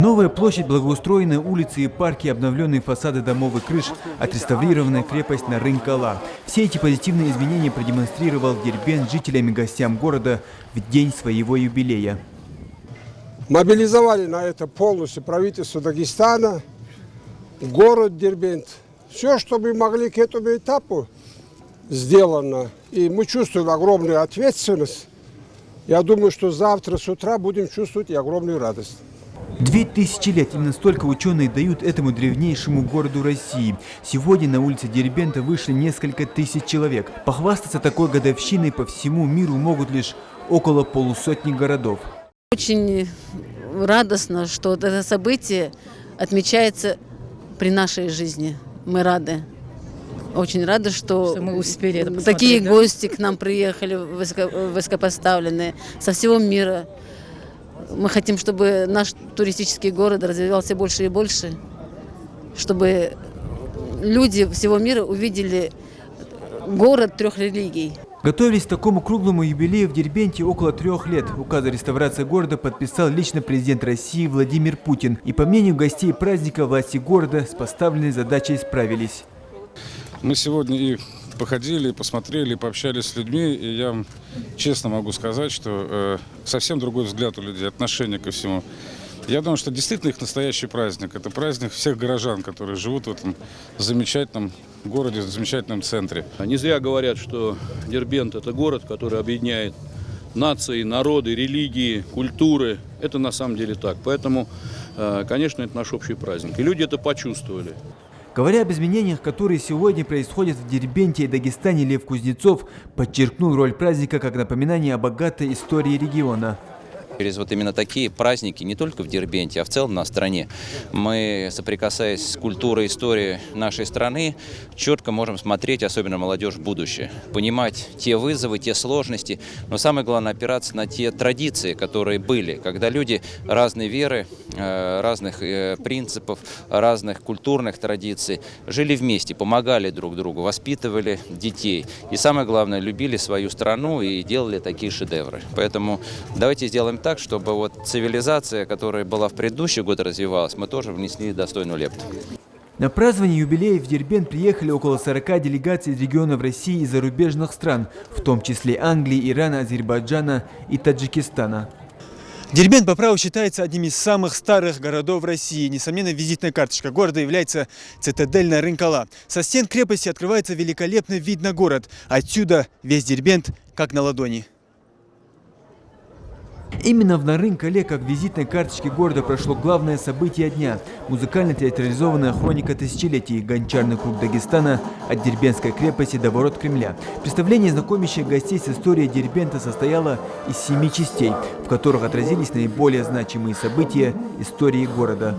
Новая площадь, благоустроенные улицы и парки, обновленные фасады домов и крыш, отреставрированная крепость Нарынкала. Все эти позитивные изменения продемонстрировал Дербент жителям и гостям города в день своего юбилея. Мобилизовали на это полностью правительство Дагестана, город Дербент. Все, что мы могли к этому этапу, сделано. И мы чувствуем огромную ответственность. Я думаю, что завтра с утра будем чувствовать и огромную радость. 2000 лет, именно столько ученые дают этому древнейшему городу России. Сегодня на улице Дербента вышли несколько тысяч человек. Похвастаться такой годовщиной по всему миру могут лишь около полусотни городов. Очень радостно, что это событие отмечается при нашей жизни. Мы рады. Очень рады, что мы успели такие гости к нам приехали, высокопоставленные, со всего мира. Мы хотим, чтобы наш туристический город развивался больше и больше, чтобы люди всего мира увидели город трех религий. Готовились к такому круглому юбилею в Дербенте около 3 лет. Указ о реставрации города подписал лично президент России Владимир Путин. И по мнению гостей праздника, власти города с поставленной задачей справились. Мы сегодня и походили, посмотрели, пообщались с людьми, и я вам честно могу сказать, что совсем другой взгляд у людей, отношение ко всему. Я думаю, что действительно их настоящий праздник. Это праздник всех горожан, которые живут в этом замечательном городе, в замечательном центре. Не зря говорят, что Дербент – это город, который объединяет нации, народы, религии, культуры. Это на самом деле так. Поэтому, конечно, это наш общий праздник. И люди это почувствовали. Говоря об изменениях, которые сегодня происходят в Дербенте и Дагестане, Лев Кузнецов подчеркнул роль праздника как напоминание о богатой истории региона. Через вот именно такие праздники, не только в Дербенте, а в целом на стране, мы, соприкасаясь с культурой, историей нашей страны, четко можем смотреть, особенно молодежь, в будущее. Понимать те вызовы, те сложности, но самое главное опираться на те традиции, которые были, когда люди разной веры, разных принципов, разных культурных традиций жили вместе, помогали друг другу, воспитывали детей. И самое главное, любили свою страну и делали такие шедевры. Поэтому давайте сделаем так, чтобы вот цивилизация, которая была в предыдущие годы развивалась, мы тоже внесли достойную лепту. На празднование юбилея в Дербент приехали около 40 делегаций из регионов России и зарубежных стран, в том числе Англии, Ирана, Азербайджана и Таджикистана. Дербент по праву считается одним из самых старых городов России. Несомненно, визитная карточка города является цитадель Нарынкала. Со стен крепости открывается великолепный вид на город. Отсюда весь Дербент как на ладони. Именно в Нарынкале, как визитной карточке города, прошло главное событие дня – музыкально-театрализованная хроника тысячелетий «Гончарный круг Дагестана» от Дербентской крепости до ворот Кремля. Представление, знакомящее гостей с историей Дербента, состояло из 7 частей, в которых отразились наиболее значимые события истории города.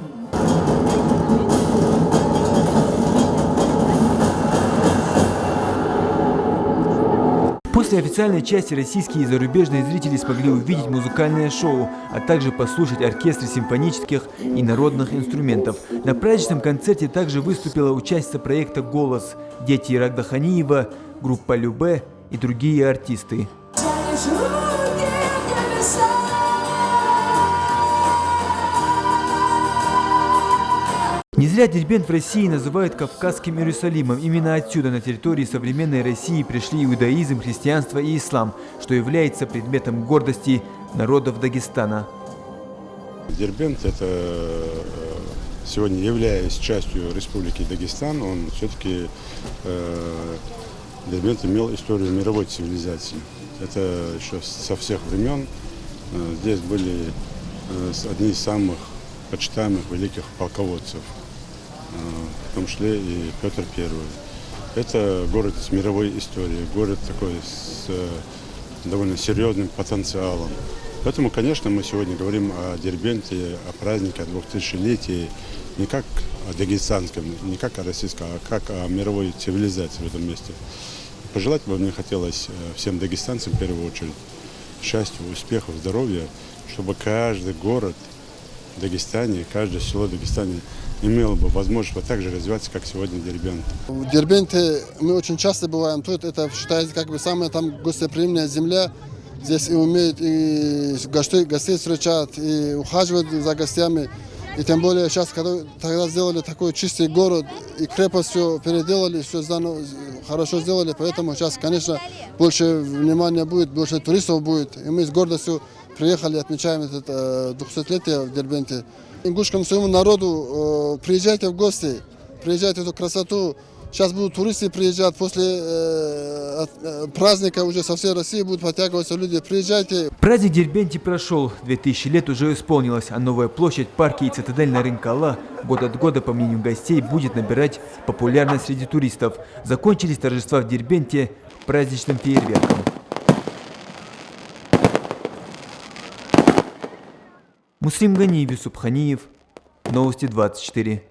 После официальной части российские и зарубежные зрители смогли увидеть музыкальное шоу, а также послушать оркестры симфонических и народных инструментов. На праздничном концерте также выступила участница проекта «Голос», дети Иракда Ханиева, группа «Любе» и другие артисты. Не зря Дербент в России называют Кавказским Иерусалимом. Именно отсюда на территории современной России пришли иудаизм, христианство и ислам, что является предметом гордости народов Дагестана. Дербент это сегодня, являясь частью Республики Дагестан, он все-таки Дербент имел историю мировой цивилизации. Это еще со всех времен. Здесь были одни из самых почитаемых великих полководцев, в том числе и Петр I. Это город с мировой историей, город такой с довольно серьезным потенциалом. Поэтому, конечно, мы сегодня говорим о Дербенте, о празднике, о 2000-летии, не как о дагестанском, не как о российском, а как о мировой цивилизации в этом месте. Пожелать бы мне хотелось всем дагестанцам, в первую очередь, счастья, успехов, здоровья, чтобы каждый город в Дагестане, каждое село в Дагестане имело бы возможность вот так же развиваться, как сегодня Дербент. В Дербенте мы очень часто бываем тут. Это считается как бы самая там гостеприимная земля. Здесь и умеют и гостей встречать, и ухаживать за гостями. И тем более сейчас, когда тогда сделали такой чистый город, и крепость все переделали, все заново хорошо сделали, поэтому сейчас, конечно, больше внимания будет, больше туристов будет. И мы с гордостью приехали, отмечаем это 200-летие в Дербенте. Ингушскому своему народу приезжайте в гости, приезжайте в эту красоту. Сейчас будут туристы приезжать, после праздника уже со всей России будут подтягиваться люди. Приезжайте. Праздник в Дербенте прошел, 2000 лет уже исполнилось, а новая площадь, парки и цитадель на рынке Алла год от года, по мнению гостей, будет набирать популярность среди туристов. Закончились торжества в Дербенте праздничным фейерверком. Муслим Ганиев, Юсуп Ханиев, Новости 24.